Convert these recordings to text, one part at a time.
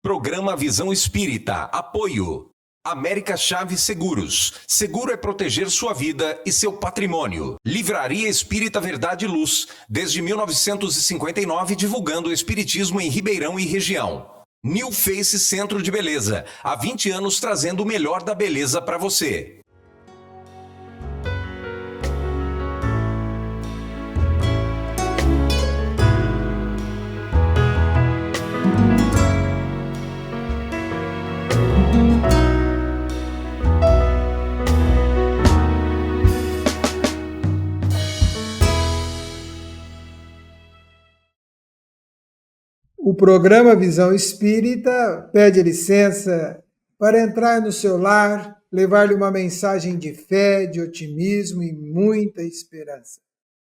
Programa Visão Espírita. Apoio. América Chaves Seguros. Seguro é proteger sua vida e seu patrimônio. Livraria Espírita Verdade e Luz. Desde 1959, divulgando o espiritismo em Ribeirão e região. New Face Centro de Beleza. Há 20 anos trazendo o melhor da beleza para você. O programa Visão Espírita pede licença para entrar no seu lar, levar-lhe uma mensagem de fé, de otimismo e muita esperança.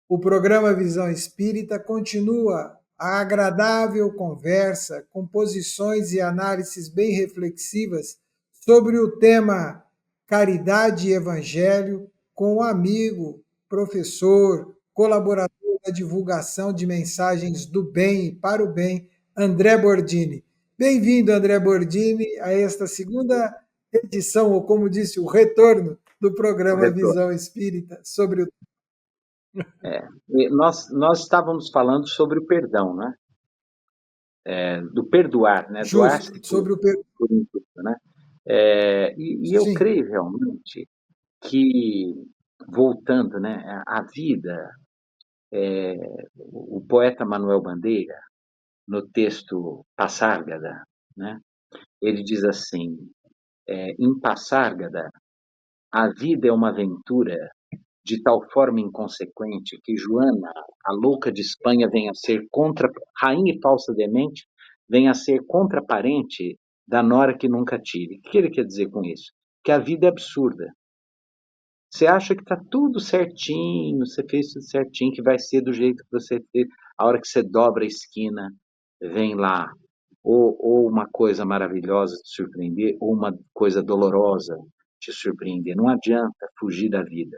O programa Visão Espírita continua a agradável conversa com posições e análises bem reflexivas sobre o tema Caridade e Evangelho com o amigo, professor, colaborador da divulgação de mensagens do bem e para o bem, André Bordini. Bem-vindo, André Bordini, a esta segunda edição, ou como disse, o retorno do programa Visão Espírita sobre o... Nós estávamos falando sobre o perdão, né? Do perdoar, né? Justo, sobre o perdão. Né? E eu creio realmente que, voltando, né, a vida, o poeta Manuel Bandeira, no texto Passárgada, né, ele diz assim, em Passárgada, a vida é uma aventura de tal forma inconsequente que Joana, a louca de Espanha, venha a ser rainha e falsa demente, venha a ser contraparente da nora que nunca tive. O que ele quer dizer com isso? Que a vida é absurda. Você acha que está tudo certinho, você fez tudo certinho, que vai ser do jeito que você fez. A hora que você dobra a esquina, vem lá ou uma coisa maravilhosa te surpreender, ou uma coisa dolorosa te surpreender. Não adianta fugir da vida.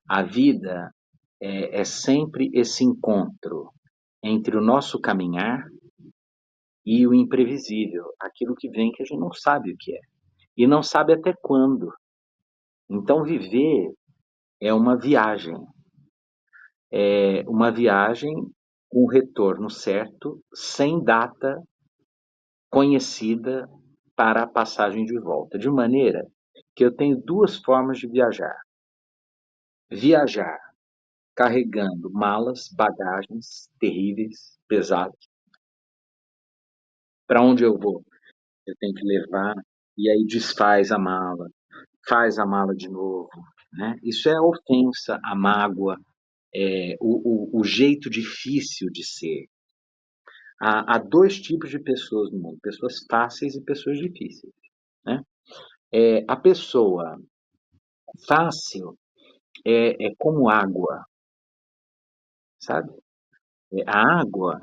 A vida é sempre esse encontro entre o nosso caminhar e o imprevisível, aquilo que vem que a gente não sabe o que é, e não sabe até quando. Então, viver é uma viagem com retorno certo, sem data conhecida para a passagem de volta, de maneira que eu tenho duas formas de viajar. Viajar carregando malas, bagagens terríveis, pesadas. Para onde eu vou? Eu tenho que levar, e aí desfaz a mala, faz a mala de novo, né? Isso é a ofensa, a mágoa, o jeito difícil de ser. Há dois tipos de pessoas no mundo, pessoas fáceis e pessoas difíceis, né? A pessoa fácil é como água, sabe? A água,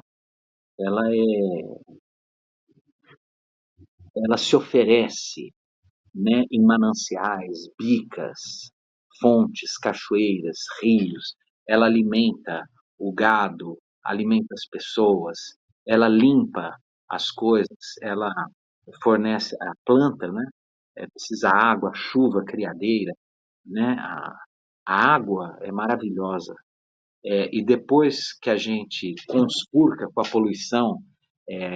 ela se oferece, né, em mananciais, bicas, fontes, cachoeiras, rios. Ela alimenta o gado, alimenta as pessoas, ela limpa as coisas, ela fornece a planta, né? Precisa água, chuva, criadeira, né? A água é maravilhosa. E depois que a gente conspurca com a poluição,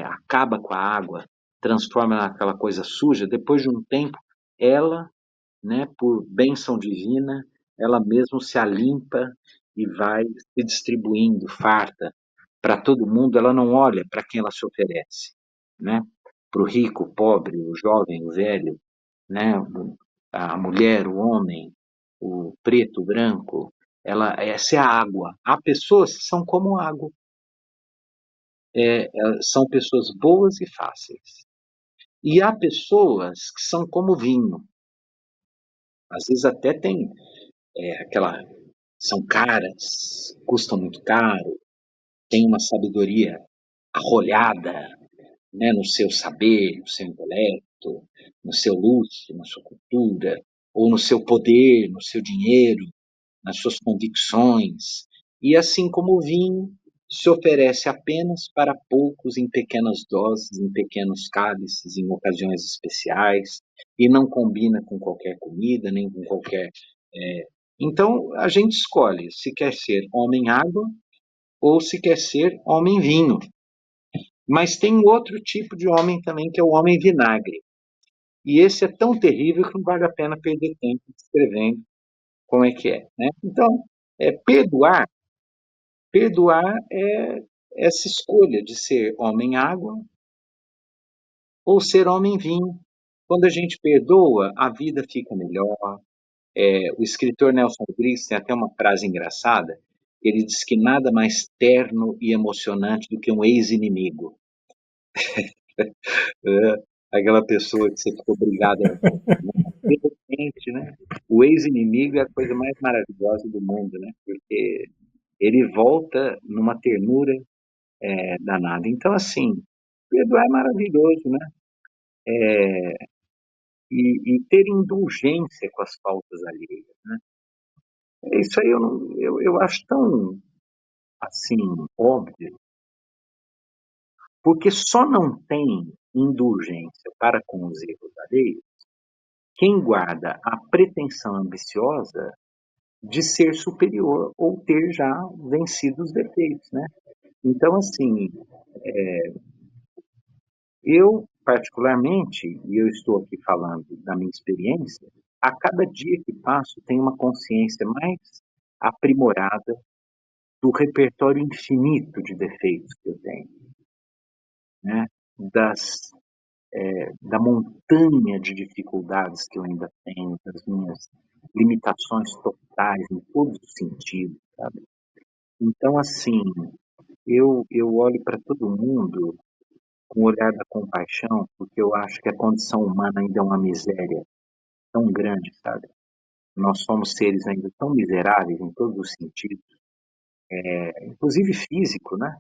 acaba com a água, transforma naquela coisa suja, depois de um tempo, ela, né, por bênção divina, ela mesmo se alimpa e vai se distribuindo farta para todo mundo. Ela não olha para quem ela se oferece, né? Para o rico, o pobre, o jovem, o velho, né? A mulher, o homem, o preto, o branco. Essa é a água. Há pessoas que são como água. São pessoas boas e fáceis. E há pessoas que são como vinho. Às vezes até tem são caras, custam muito caro, tem uma sabedoria arrolhada, né, no seu saber, no seu intelecto, no seu luxo, na sua cultura, ou no seu poder, no seu dinheiro, nas suas convicções. E assim como o vinho, se oferece apenas para poucos em pequenas doses, em pequenos cálices, em ocasiões especiais, e não combina com qualquer comida, nem com qualquer. Então, a gente escolhe se quer ser homem água ou se quer ser homem vinho. Mas tem outro tipo de homem também, que é o homem vinagre. E esse é tão terrível que não vale a pena perder tempo descrevendo como é que é, né? Então, perdoar é essa escolha de ser homem água ou ser homem vinho. Quando a gente perdoa, a vida fica melhor. O escritor Nelson Rodrigues tem até uma frase engraçada. Ele diz que nada mais terno e emocionante do que um ex-inimigo. Aquela pessoa que você ficou obrigada, né? De repente, né? O ex-inimigo é a coisa mais maravilhosa do mundo, né? Porque ele volta numa ternura danada. Então, assim, perdoar é maravilhoso, né? E ter indulgência com as faltas alheias, né? Isso aí eu acho tão, assim, óbvio, porque só não tem indulgência para com os erros alheios quem guarda a pretensão ambiciosa de ser superior ou ter já vencido os defeitos, né? Então, assim, eu, particularmente, e eu estou aqui falando da minha experiência, a cada dia que passo tenho uma consciência mais aprimorada do repertório infinito de defeitos que eu tenho, né? Das, da montanha de dificuldades que eu ainda tenho, das minhas limitações totais em todos os sentidos, sabe? Então, assim, eu olho para todo mundo com o olhar da compaixão, porque eu acho que a condição humana ainda é uma miséria tão grande, sabe? Nós somos seres ainda tão miseráveis em todos os sentidos, inclusive físico, né?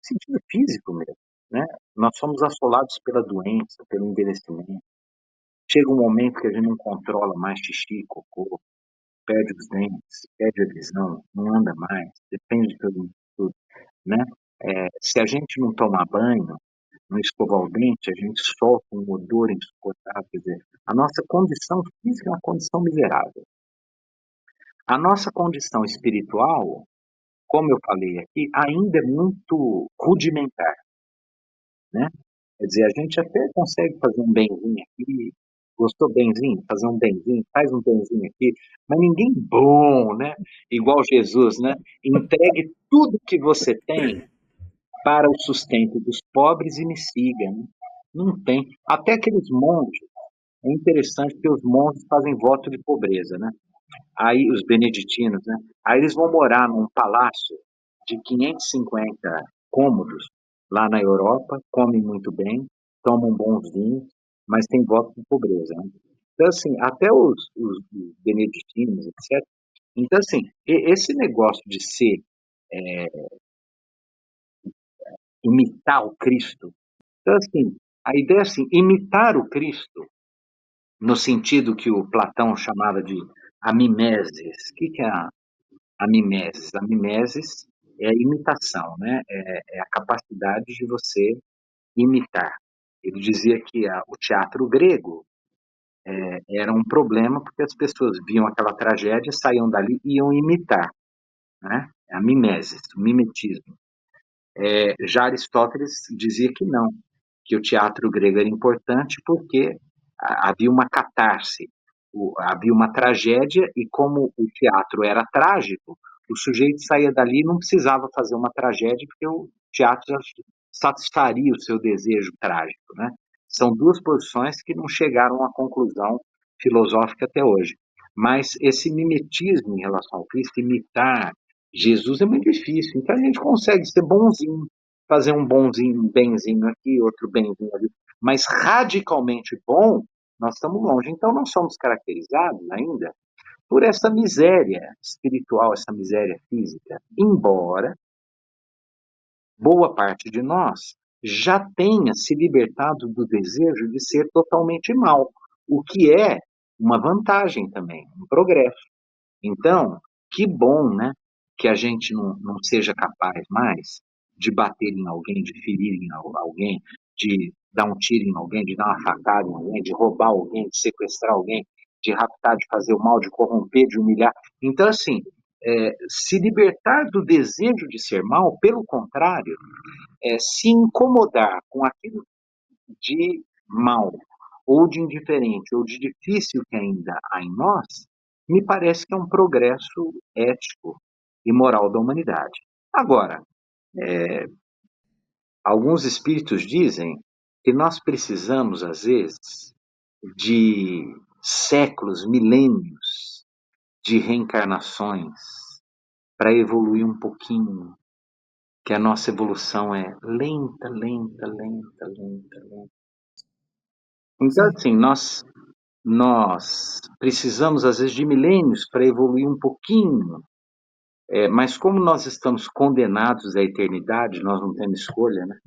Sentido físico mesmo, né? Nós somos assolados pela doença, pelo envelhecimento. Chega um momento que a gente não controla mais xixi, cocô, perde os dentes, perde a visão, não anda mais, depende de tudo, né? Se a gente não tomar banho, não escovar o dente, a gente solta um odor insuportável. Quer dizer, a nossa condição física é uma condição miserável. A nossa condição espiritual, como eu falei aqui, ainda é muito rudimentar, né? Quer dizer, a gente até consegue fazer um benzinho aqui, gostou benzinho? Fazer um benzinho, faz um benzinho aqui, mas ninguém bom, né? Igual Jesus, né? Entregue tudo que você tem para o sustento dos pobres e me siga, né? Não tem. Até aqueles monges, é interessante que os monges fazem voto de pobreza, né? Aí os beneditinos, né? Aí eles vão morar num palácio de 550 cômodos lá na Europa, comem muito bem, tomam bons vinhos, mas tem voto de pobreza, né? Então, assim, até os beneditinos, etc. Então, assim, esse negócio de ser, imitar o Cristo. Então, assim, a ideia é assim, imitar o Cristo, no sentido que o Platão chamava de a mimesis. O que é a mimesis? A mimesis é a imitação, né? É a capacidade de você imitar. Ele dizia que o teatro grego era um problema porque as pessoas viam aquela tragédia, saíam dali e iam imitar, né? A mimesis, o mimetismo. Já Aristóteles dizia que não, que o teatro grego era importante porque havia uma catarse, havia uma tragédia e como o teatro era trágico, o sujeito saía dali e não precisava fazer uma tragédia porque o teatro já satisfaria o seu desejo trágico, né? São duas posições que não chegaram à conclusão filosófica até hoje. Mas esse mimetismo em relação ao Cristo, imitar Jesus é muito difícil. Então a gente consegue ser bonzinho, fazer um bonzinho, um benzinho aqui, outro benzinho ali. Mas radicalmente bom, nós estamos longe. Então não somos caracterizados ainda por essa miséria espiritual, essa miséria física. Embora boa parte de nós já tenha se libertado do desejo de ser totalmente mal, o que é uma vantagem também, um progresso. Então, que bom, né? que a gente não seja capaz mais de bater em alguém, de ferir em alguém, de dar um tiro em alguém, de dar uma facada em alguém, de roubar alguém, de sequestrar alguém, de raptar, de fazer o mal, de corromper, de humilhar. Então, assim, se libertar do desejo de ser mal, pelo contrário, se incomodar com aquilo de mal, ou de indiferente, ou de difícil que ainda há em nós, me parece que é um progresso ético e moral da humanidade. Agora, alguns espíritos dizem que nós precisamos, às vezes, de séculos, milênios de reencarnações para evoluir um pouquinho, que a nossa evolução é lenta, lenta, lenta, lenta, lenta. Então, Sim. assim, nós precisamos, às vezes, de milênios para evoluir um pouquinho, mas como nós estamos condenados à eternidade, nós não temos escolha, né?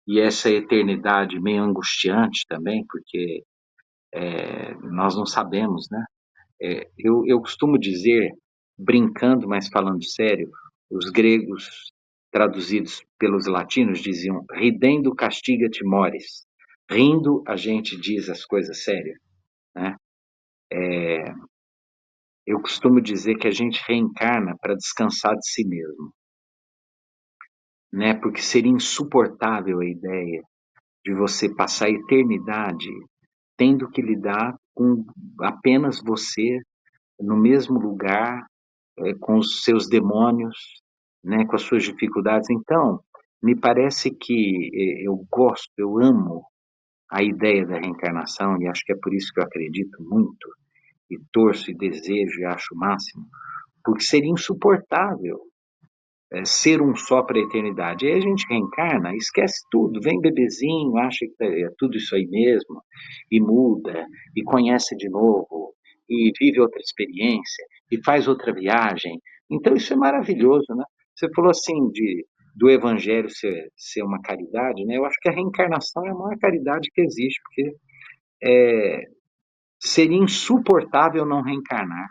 E essa eternidade meio angustiante também, porque nós não sabemos, né? Eu costumo dizer, brincando, mas falando sério, os gregos traduzidos pelos latinos diziam ridendo castiga-te mores. Rindo a gente diz as coisas sérias, né? Eu costumo dizer que a gente reencarna para descansar de si mesmo, né? Porque seria insuportável a ideia de você passar a eternidade tendo que lidar com apenas você no mesmo lugar, com os seus demônios, né? Com as suas dificuldades. Então, me parece que eu gosto, eu amo a ideia da reencarnação e acho que é por isso que eu acredito muito e torço e desejo e acho o máximo, porque seria insuportável ser um só para a eternidade. Aí a gente reencarna, esquece tudo, vem bebezinho, acha que é tudo isso aí mesmo, e muda, e conhece de novo, e vive outra experiência, e faz outra viagem. Então isso é maravilhoso, né? Você falou assim do evangelho ser uma caridade, né? Eu acho que a reencarnação é a maior caridade que existe, porque seria insuportável não reencarnar,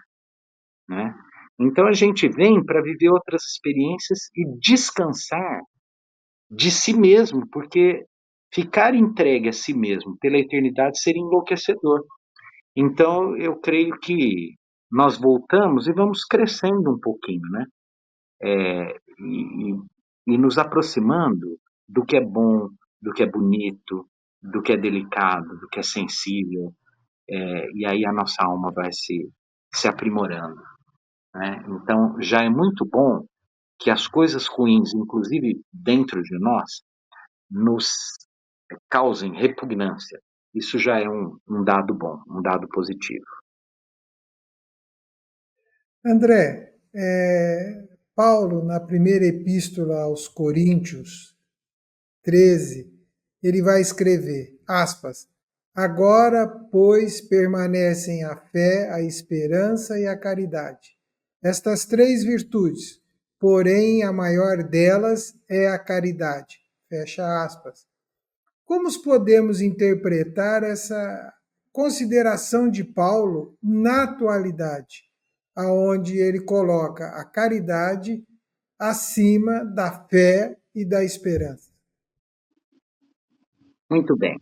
né? Então a gente vem para viver outras experiências e descansar de si mesmo, porque ficar entregue a si mesmo pela eternidade seria enlouquecedor. Então eu creio que nós voltamos e vamos crescendo um pouquinho, né? E nos aproximando do que é bom, do que é bonito, do que é delicado, do que é sensível, e aí a nossa alma vai se aprimorando, né? Então já é muito bom que as coisas ruins, inclusive dentro de nós, nos causem repugnância. Isso já é um dado bom, um dado positivo. André, Paulo, na primeira epístola aos Coríntios 13, ele vai escrever, aspas, agora, pois, permanecem a fé, a esperança e a caridade. Estas três virtudes, porém a maior delas é a caridade. Fecha aspas. Como podemos interpretar essa consideração de Paulo na atualidade, aonde ele coloca a caridade acima da fé e da esperança? Muito bem.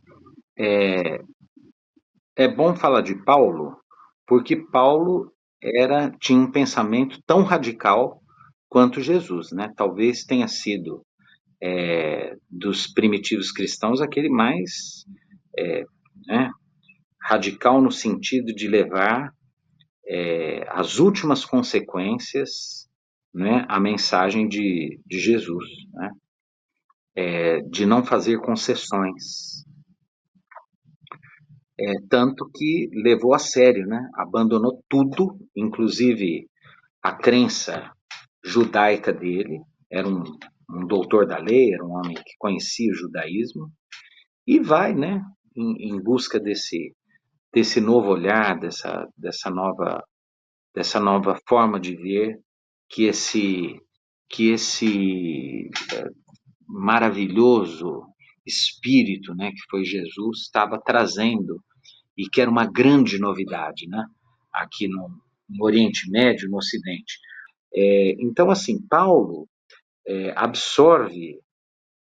É bom falar de Paulo, porque Paulo tinha um pensamento tão radical quanto Jesus, né? Talvez tenha sido dos primitivos cristãos aquele mais né, radical no sentido de levar as últimas consequências, né, a mensagem de Jesus, né? De não fazer concessões, tanto que levou a sério, né? Abandonou tudo, inclusive a crença judaica dele, era um doutor da lei, era um homem que conhecia o judaísmo, e vai, né, em busca desse novo olhar, dessa nova forma de ver que esse maravilhoso espírito, né, que foi Jesus, estava trazendo e que era uma grande novidade, né, aqui no Oriente Médio, no Ocidente. Então, assim, Paulo absorve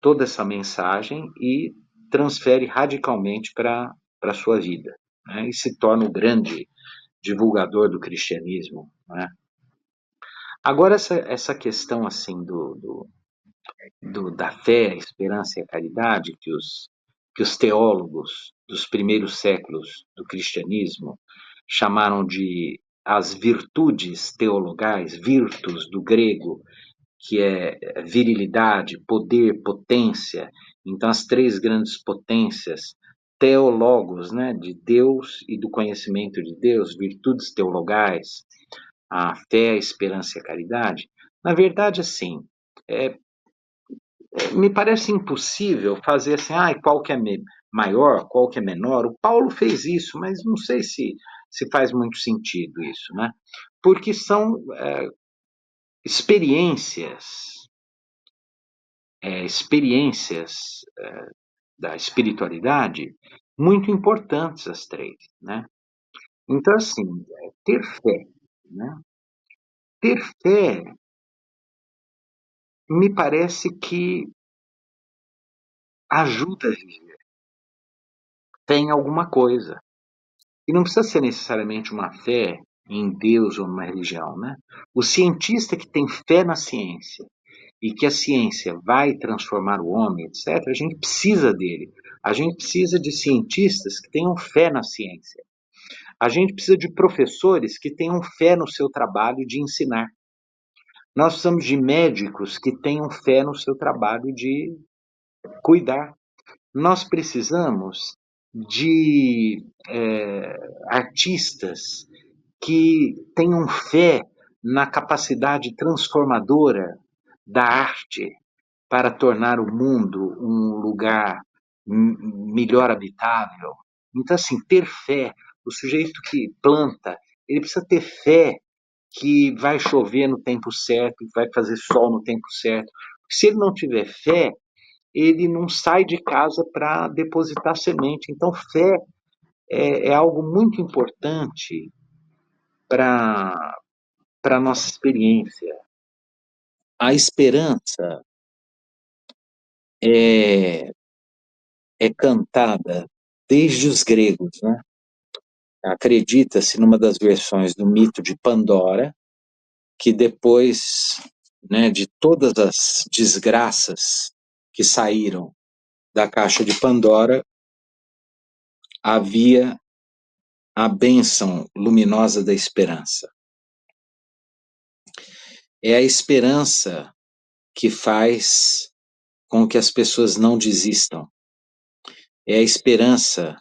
toda essa mensagem e transfere radicalmente para a sua vida, né? E se torna o grande divulgador do cristianismo, né? Agora, essa questão assim da fé, a esperança e a caridade que os teólogos dos primeiros séculos do cristianismo chamaram de as virtudes teologais, virtus do grego, que é virilidade, poder, potência. Então, as três grandes potências, teólogos, né, de Deus e do conhecimento de Deus, virtudes teologais, a fé, a esperança e a caridade. Na verdade, assim, é, me parece impossível fazer assim, qual que é maior, qual que é menor. O Paulo fez isso, mas não sei se faz muito sentido isso, né? Porque são experiências, experiências da espiritualidade muito importantes as três, né? Então, assim, ter fé, né? Ter fé me parece que ajuda a viver. Tem alguma coisa. E não precisa ser necessariamente uma fé em Deus ou numa religião, né? O cientista que tem fé na ciência e que a ciência vai transformar o homem, etc., a gente precisa dele. A gente precisa de cientistas que tenham fé na ciência. A gente precisa de professores que tenham fé no seu trabalho de ensinar. Nós precisamos de médicos que tenham fé no seu trabalho de cuidar. Nós precisamos de artistas que tenham fé na capacidade transformadora da arte para tornar o mundo um lugar melhor habitável. Então, assim, ter fé, o sujeito que planta, ele precisa ter fé que vai chover no tempo certo, que vai fazer sol no tempo certo. Se ele não tiver fé, ele não sai de casa para depositar semente. Então, fé é algo muito importante para a nossa experiência. A esperança é, é cantada desde os gregos, né? Acredita-se numa das versões do mito de Pandora, que depois, né, de todas as desgraças que saíram da caixa de Pandora, havia a bênção luminosa da esperança. É a esperança que faz com que as pessoas não desistam. É a esperança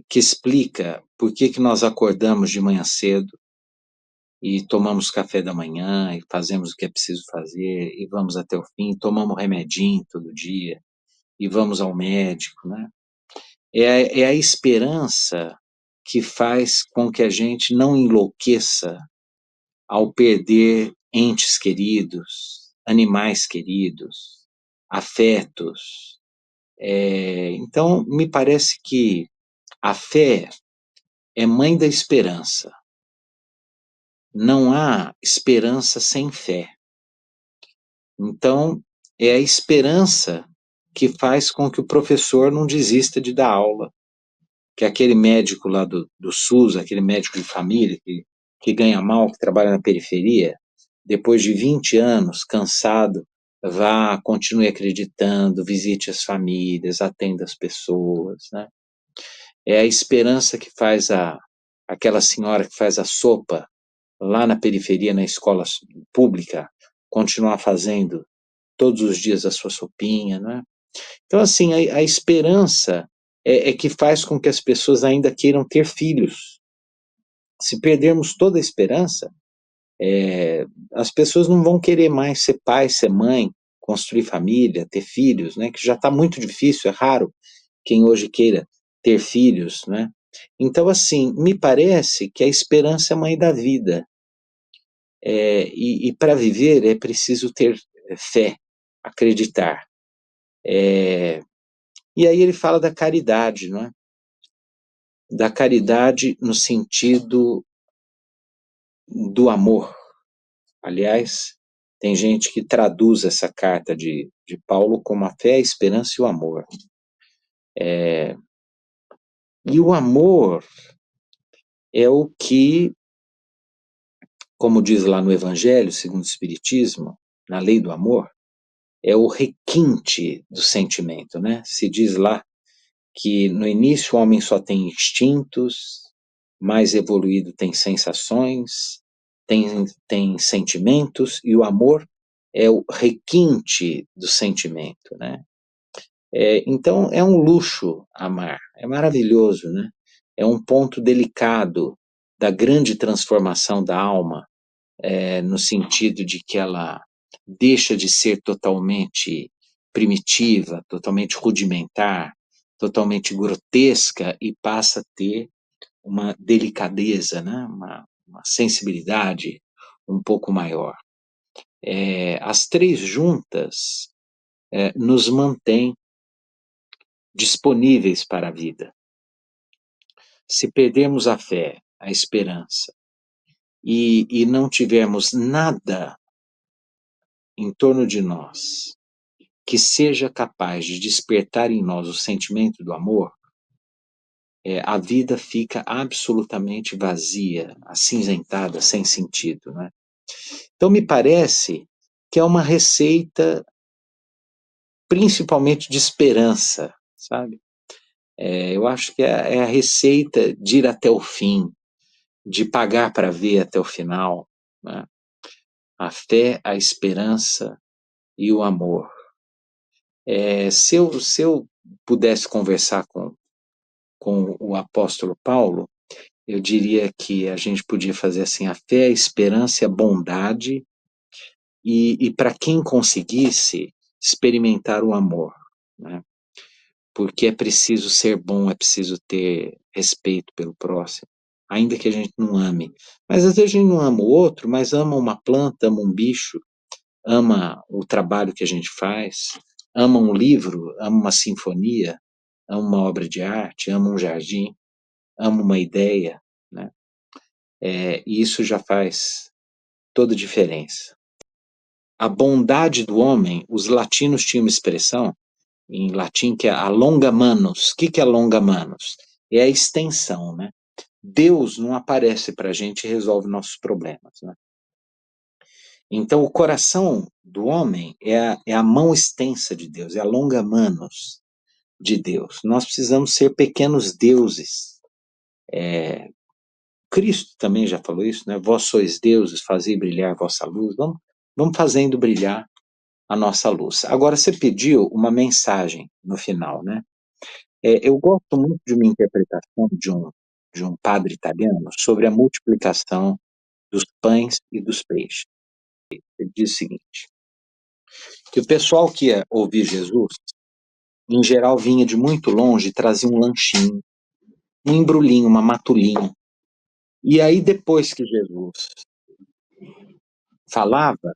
que explica por que nós acordamos de manhã cedo e tomamos café da manhã e fazemos o que é preciso fazer e vamos até o fim, tomamos remedinho todo dia e vamos ao médico, né? É a esperança que faz com que a gente não enlouqueça ao perder entes queridos, animais queridos, afetos. Então, me parece que a fé é mãe da esperança. Não há esperança sem fé. Então, é a esperança que faz com que o professor não desista de dar aula. Que aquele médico lá do SUS, aquele médico de família que ganha mal, que trabalha na periferia, depois de 20 anos, cansado, vá, continue acreditando, visite as famílias, atenda as pessoas, né? É a esperança que faz aquela senhora que faz a sopa lá na periferia, na escola pública, continuar fazendo todos os dias a sua sopinha, né? Então, assim, a esperança é que faz com que as pessoas ainda queiram ter filhos. Se perdermos toda a esperança, as pessoas não vão querer mais ser pai, ser mãe, construir família, ter filhos, né? Que já está muito difícil, é raro quem hoje queira ter filhos, né? Então, assim, me parece que a esperança é a mãe da vida. E para viver é preciso ter fé, acreditar. E aí ele fala da caridade, não é? Da caridade no sentido do amor, Aliás, tem gente que traduz essa carta de Paulo como a fé, a esperança e o amor. E o amor é o que, como diz lá no Evangelho, segundo o Espiritismo, na lei do amor, é o requinte do sentimento, né? Se diz lá que no início o homem só tem instintos, mais evoluído tem sensações, tem sentimentos, e o amor é o requinte do sentimento, né? Então é um luxo amar, é maravilhoso, né? É um ponto delicado da grande transformação da alma, no sentido de que ela deixa de ser totalmente primitiva, totalmente rudimentar, totalmente grotesca e passa a ter uma delicadeza, né? Uma sensibilidade um pouco maior. As três juntas nos mantêm disponíveis para a vida. Se perdermos a fé, a esperança, e não tivermos nada em torno de nós que seja capaz de despertar em nós o sentimento do amor, a vida fica absolutamente vazia, acinzentada, sem sentido, né? Então me parece que é uma receita principalmente de esperança, sabe? Eu acho que é a receita de ir até o fim, de pagar para ver até o final, né? A fé, a esperança e o amor. Se eu pudesse conversar com o apóstolo Paulo, eu diria que a gente podia fazer assim: a fé, a esperança e a bondade, e para quem conseguisse experimentar o amor, né? Porque é preciso ser bom, é preciso ter respeito pelo próximo, ainda que a gente não ame. Mas às vezes a gente não ama o outro, mas ama uma planta, ama um bicho, ama o trabalho que a gente faz, ama um livro, ama uma sinfonia, ama uma obra de arte, ama um jardim, ama uma ideia, né? E isso já faz toda a diferença. A bondade do homem, os latinos tinham uma expressão em latim que é a longa manus. O que é longa manus? É a extensão, né? Deus não aparece para a gente e resolve nossos problemas, né? Então, o coração do homem é a mão extensa de Deus, é a longa manus de Deus. Nós precisamos ser pequenos deuses. Cristo também já falou isso, né? Vós sois deuses, fazei brilhar vossa luz. Vamos fazendo brilhar a nossa luz. Agora, você pediu uma mensagem no final, né? Eu gosto muito de uma interpretação de um padre italiano sobre a multiplicação dos pães e dos peixes. Ele diz o seguinte: que o pessoal que ia ouvir Jesus, em geral, vinha de muito longe e trazia um lanchinho, um embrulhinho, uma matulinha. E aí, depois que Jesus falava,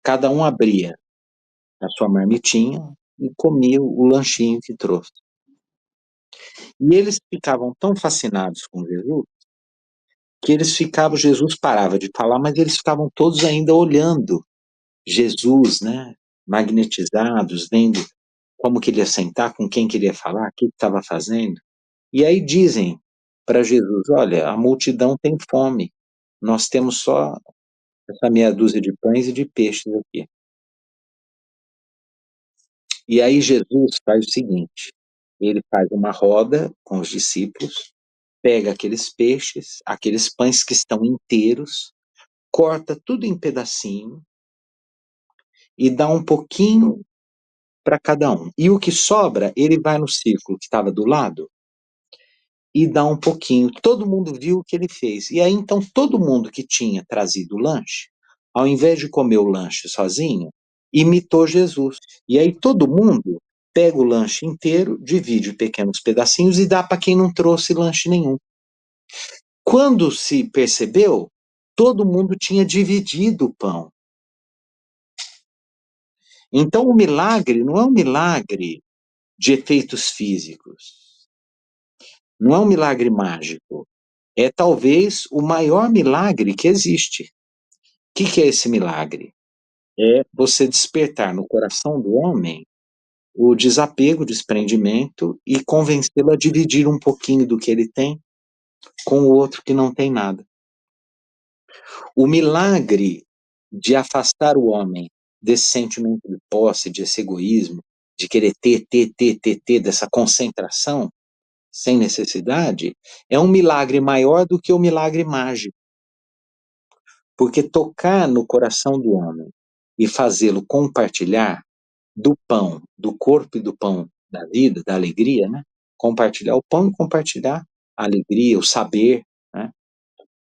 cada um abria a sua marmitinha e comia o lanchinho que trouxe. E eles ficavam tão fascinados com Jesus que Jesus parava de falar, mas eles ficavam todos ainda olhando Jesus, né? Magnetizados, vendo como que ele ia sentar, com quem queria falar, o que estava fazendo. E aí dizem para Jesus: olha, a multidão tem fome, nós temos só essa meia dúzia de pães e de peixes aqui. E aí Jesus faz o seguinte: ele faz uma roda com os discípulos, pega aqueles peixes, aqueles pães que estão inteiros, corta tudo em pedacinho e dá um pouquinho para cada um. E o que sobra, ele vai no círculo que estava do lado e dá um pouquinho. Todo mundo viu o que ele fez. E aí, então, todo mundo que tinha trazido o lanche, ao invés de comer o lanche sozinho, imitou Jesus. E aí, todo mundo pega o lanche inteiro, divide em pequenos pedacinhos e dá para quem não trouxe lanche nenhum. Quando se percebeu, todo mundo tinha dividido o pão. Então, o milagre não é um milagre de efeitos físicos. Não é um milagre mágico. É talvez o maior milagre que existe. que é esse milagre? É você despertar no coração do homem o desapego, o desprendimento e convencê-lo a dividir um pouquinho do que ele tem com o outro que não tem nada. O milagre de afastar o homem desse sentimento de posse, desse egoísmo, de querer ter, dessa concentração sem necessidade, é um milagre maior do que o milagre mágico. Porque tocar no coração do homem e fazê-lo compartilhar do pão, do corpo e do pão da vida, da alegria, né? Compartilhar o pão e compartilhar a alegria, o saber, né?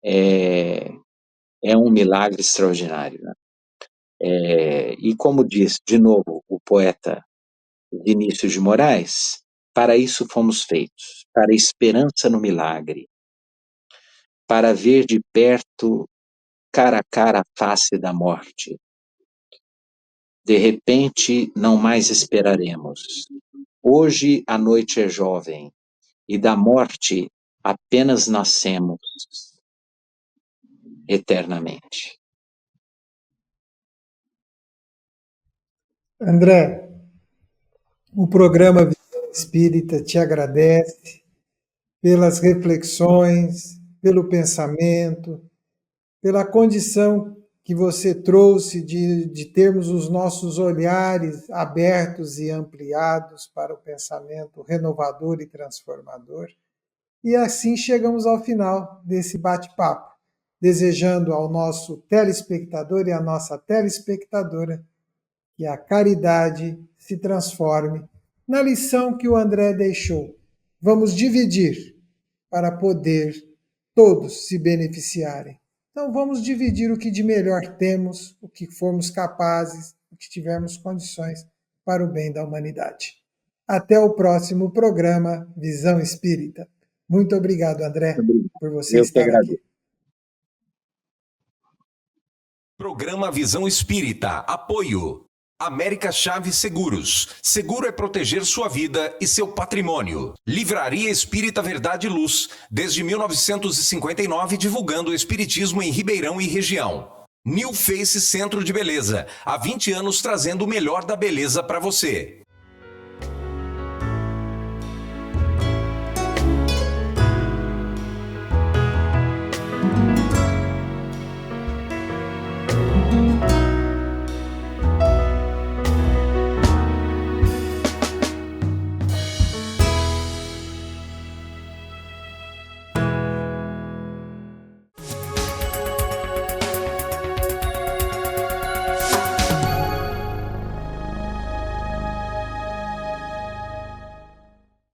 É um milagre extraordinário, né? E como diz, de novo, o poeta Vinícius de Moraes, para isso fomos feitos, para a esperança no milagre, para ver de perto, cara a cara, a face da morte. De repente, não mais esperaremos. Hoje a noite é jovem, e da morte apenas nascemos eternamente. André, o programa Visão Espírita te agradece pelas reflexões, pelo pensamento, pela condição que você trouxe de termos os nossos olhares abertos e ampliados para o pensamento renovador e transformador. E assim chegamos ao final desse bate-papo, desejando ao nosso telespectador e à nossa telespectadora que a caridade se transforme na lição que o André deixou. Vamos dividir para poder todos se beneficiarem. Então vamos dividir o que de melhor temos, o que formos capazes, o que tivermos condições para o bem da humanidade. Até o próximo programa Visão Espírita. Muito obrigado, André, por você estar aqui. Programa Visão Espírita. Apoio. América Chaves Seguros. Seguro é proteger sua vida e seu patrimônio. Livraria Espírita Verdade e Luz. Desde 1959, divulgando o espiritismo em Ribeirão e região. New Face Centro de Beleza. Há 20 anos trazendo o melhor da beleza para você.